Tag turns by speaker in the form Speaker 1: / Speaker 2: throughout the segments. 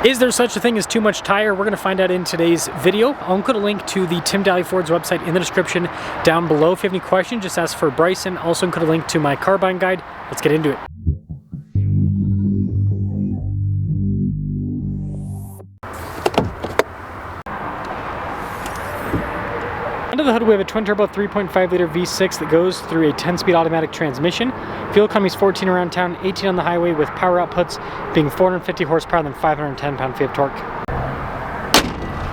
Speaker 1: Is there such a thing as too much tire? We're going to find out in today's video. I'll include a link to the Tim Daly Ford's website in the description down below. If you have any questions, just ask for Bryson. Also include a link to my car buying guide. Let's get into it. Under the hood, we have a twin-turbo 3.5-liter V6 that goes through a 10-speed automatic transmission. Fuel economy is 14 around town, 18 on the highway, with power outputs being 450 horsepower and 510 pound-feet of torque.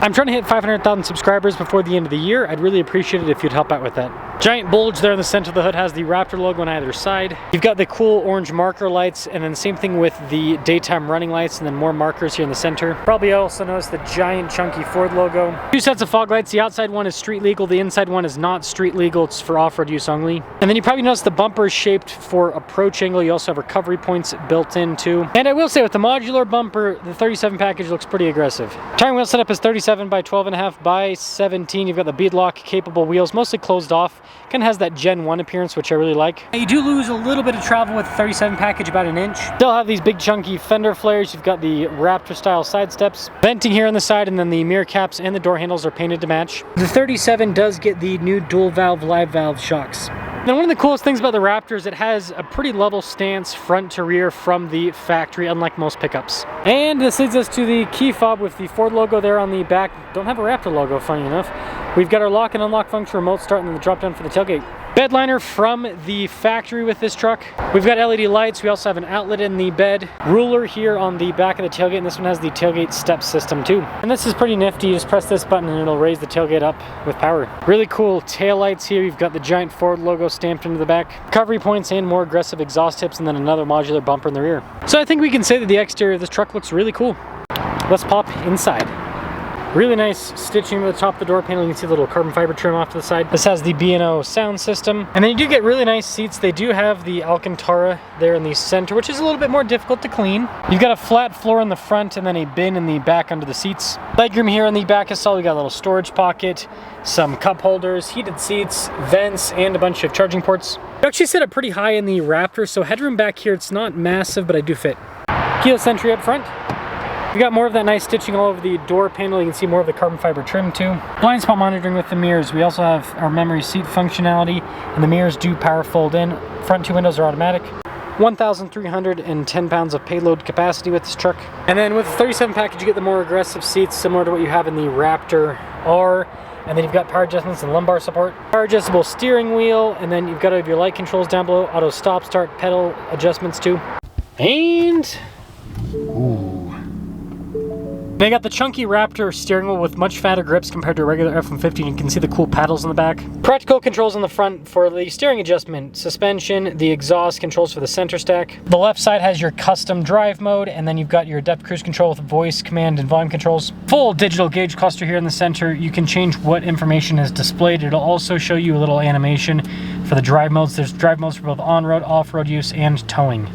Speaker 1: I'm trying to hit 500,000 subscribers before the end of the year. I'd really appreciate it if you'd help out with that. Giant bulge there in the center of the hood has the Raptor logo on either side. You've got the cool orange marker lights, and then the same thing with the daytime running lights, and then more markers here in the center. Probably also noticed the giant chunky Ford logo. Two sets of fog lights. The outside one is street legal. The inside one is not street legal. It's for off-road use only. And then you probably noticed the bumper is shaped for approach angle. You also have recovery points built in too. And I will say with the modular bumper, the 37 package looks pretty aggressive. Tire wheel setup is 37 by 12.5 by 17. You've got the beadlock capable wheels, mostly closed off. Kind of has that Gen 1 appearance, which I really like. You do lose a little bit of travel with the 37 package, about an inch. Still have these big chunky fender flares. You've got the Raptor style side steps, venting here on the side, and then the mirror caps and the door handles are painted to match. The 37 does get the new dual valve live valve shocks. Now, one of the coolest things about the Raptor is it has a pretty level stance front to rear from the factory, unlike most pickups. And this leads us to the key fob with the Ford logo there on the back. Don't have a Raptor logo, funny enough. We've got our lock and unlock function, remote start, and then the drop down for the tailgate. Bed liner from the factory with this truck. We've got LED lights. We also have an outlet in the bed. Ruler here on the back of the tailgate, and this one has the tailgate step system too. And this is pretty nifty. You just press this button and it'll raise the tailgate up with power. Really cool tail lights here. You've got the giant Ford logo stamped into the back. Recovery points and more aggressive exhaust tips, and then another modular bumper in the rear. So I think we can say that the exterior of this truck looks really cool. Let's pop inside. Really nice stitching at the top of the door panel. You can see a little carbon fiber trim off to the side. This has the B&O sound system. And then you do get really nice seats. They do have the Alcantara there in the center, which is a little bit more difficult to clean. You've got a flat floor in the front and then a bin in the back under the seats. Legroom here in the back is solid. We got a little storage pocket, some cup holders, heated seats, vents, and a bunch of charging ports. You actually sit up pretty high in the Raptor, so headroom back here, it's not massive, but I do fit. Keyless entry up front. We got more of that nice stitching all over the door panel. You can see more of the carbon fiber trim too. Blind spot monitoring with the mirrors. We also have our memory seat functionality, and the mirrors do power fold in. Front two windows are automatic. 1,310 pounds of payload capacity with this truck. And then with the 37 package, you get the more aggressive seats similar to what you have in the Raptor R. And then you've got power adjustments and lumbar support. Power adjustable steering wheel, and then you've got to have your light controls down below, auto stop start, pedal adjustments too. And ooh. They got the chunky Raptor steering wheel with much fatter grips compared to a regular F-150. You can see the cool paddles in the back. Practical controls on the front for the steering adjustment, suspension, the exhaust controls for the center stack. The left side has your custom drive mode, and then you've got your depth cruise control with voice, command, and volume controls. Full digital gauge cluster here in the center. You can change what information is displayed. It'll also show you a little animation for the drive modes. There's drive modes for both on-road, off-road use, and towing.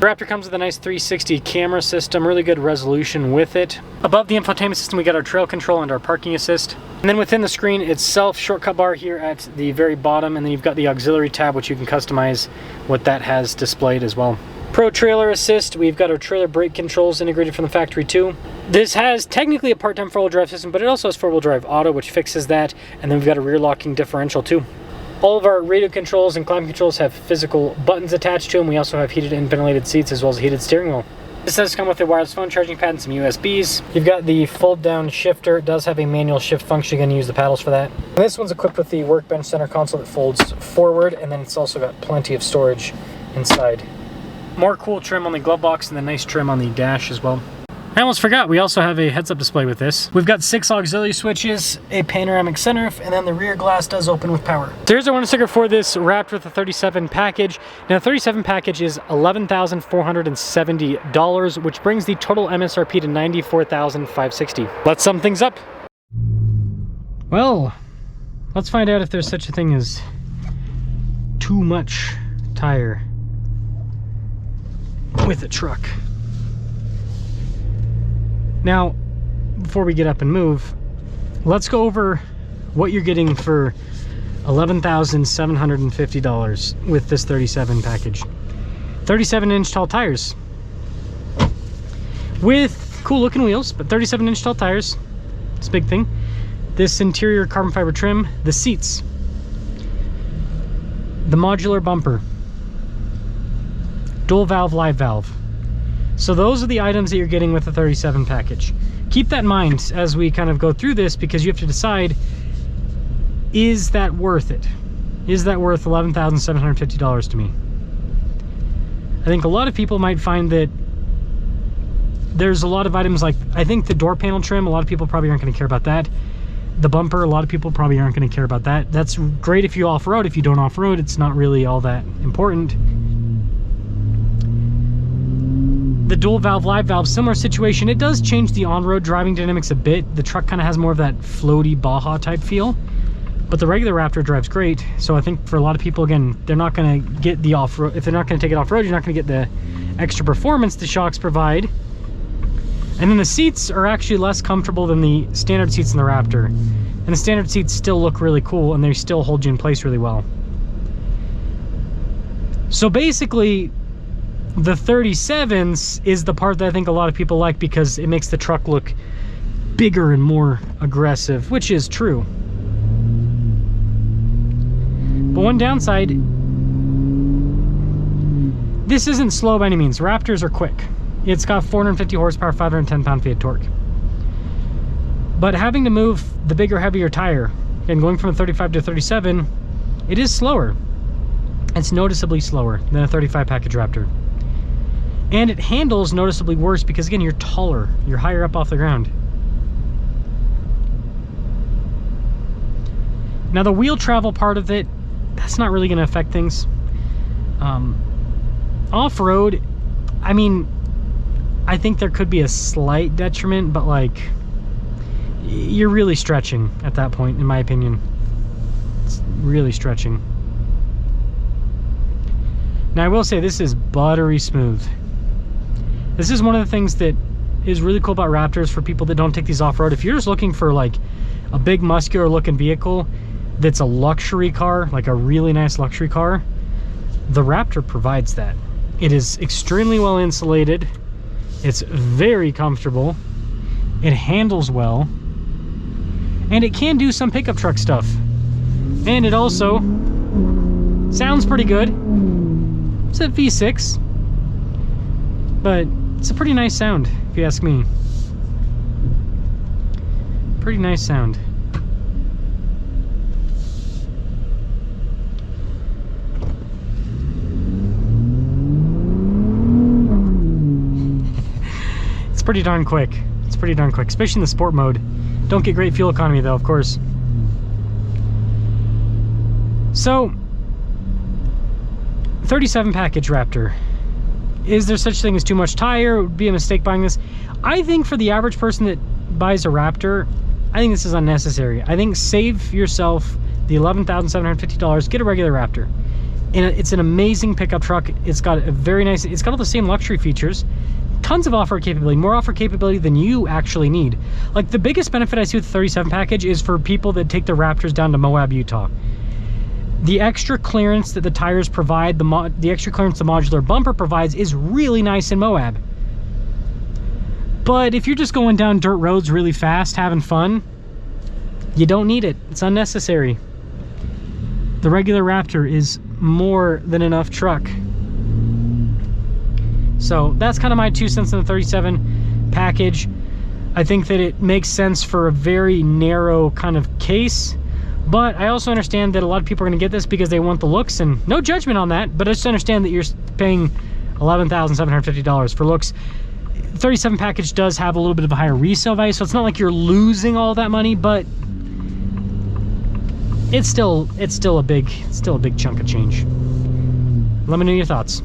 Speaker 1: The Raptor comes with a nice 360 camera system, really good resolution with it. Above the infotainment system, we got our trail control and our parking assist. And then within the screen itself, shortcut bar here at the very bottom, and then you've got the auxiliary tab, which you can customize what that has displayed as well. Pro trailer assist, we've got our trailer brake controls integrated from the factory too. This has technically a part-time four-wheel drive system, but it also has four-wheel drive auto, which fixes that. And then we've got a rear locking differential too. All of our radio controls and climate controls have physical buttons attached to them. We also have heated and ventilated seats as well as a heated steering wheel. This does come with a wireless phone charging pad and some USBs. You've got the fold down shifter. It does have a manual shift function. You're going to use the paddles for that. And this one's equipped with the workbench center console that folds forward, and then it's also got plenty of storage inside. More cool trim on the glove box and then nice trim on the dash as well. I almost forgot, we also have a heads-up display with this. We've got 6 auxiliary switches, a panoramic sunroof, and then the rear glass does open with power. So here's our window sticker for this Raptor with the 37 package. Now the 37 package is $11,470, which brings the total MSRP to $94,560. Let's sum things up. Well, let's find out if there's such a thing as too much tire with a truck. Now, before we get up and move, let's go over what you're getting for $11,750 with this 37 package. 37-inch tall tires with Cool looking wheels, but 37-inch tall tires. It's a big thing. This interior carbon fiber trim, the seats, the modular bumper, dual valve, live valve. So those are the items that you're getting with the 37 package. Keep that in mind as we kind of go through this, because you have to decide, is that worth it? Is that worth $11,750 to me? I think a lot of people might find that there's a lot of items, like I think the door panel trim, a lot of people probably aren't going to care about that. The bumper, a lot of people probably aren't going to care about that. That's great if you off-road. If you don't off-road, it's not really all that important. The dual valve, live valve, similar situation. It does change the on-road driving dynamics a bit. The truck kind of has more of that floaty Baja type feel, but the regular Raptor drives great. So I think for a lot of people, again, they're not going to get the off-road. If they're not going to take it off-road, you're not going to get the extra performance the shocks provide. And then the seats are actually less comfortable than the standard seats in the Raptor. And the standard seats still look really cool, and they still hold you in place really well. So basically, the 37s is the part that I think a lot of people like, because it makes the truck look bigger and more aggressive, which is true. But one downside, this isn't slow by any means. Raptors are quick. It's got 450 horsepower, 510 pound-feet of torque. But having to move the bigger, heavier tire, and going from a 35 to a 37, it is slower. It's noticeably slower than a 35 package Raptor. And it handles noticeably worse because, again, you're taller. You're higher up off the ground. Now, the wheel travel part of it, that's not really going to affect things. Off-road, I mean, I think there could be a slight detriment, but like, you're really stretching at that point, in my opinion. It's really stretching. Now, I will say this is buttery smooth. This is one of the things that is really cool about Raptors for people that don't take these off-road. If you're just looking for like a big muscular looking vehicle that's a luxury car, like a really nice luxury car, the Raptor provides that. It is extremely well insulated. It's very comfortable. It handles well. And it can do some pickup truck stuff. And it also sounds pretty good. It's a V6. But it's a pretty nice sound, if you ask me. Pretty nice sound. It's pretty darn quick. It's pretty darn quick, especially in the sport mode. Don't get great fuel economy though, of course. So, 37 package Raptor. Is there such thing as too much tire? It would be a mistake buying this. I think for the average person that buys a Raptor, I think this is unnecessary. I think save yourself the $11,750, get a regular Raptor. And it's an amazing pickup truck. It's got a very nice, it's got all the same luxury features. Tons of off-road capability, more off-road capability than you actually need. Like, the biggest benefit I see with the 37 package is for people that take the Raptors down to Moab, Utah. The extra clearance that the tires provide, the extra clearance the modular bumper provides is really nice in Moab. But if you're just going down dirt roads really fast, having fun, you don't need it. It's unnecessary. The regular Raptor is more than enough truck. So that's kind of my 2 cents on the 37 package. I think that it makes sense for a very narrow kind of case, but I also understand that a lot of people are going to get this because they want the looks, and no judgment on that, but I just understand that you're paying $11,750 for looks. 37 package does have a little bit of a higher resale value, so it's not like you're losing all that money, but it's still a big chunk of change. Let me know your thoughts.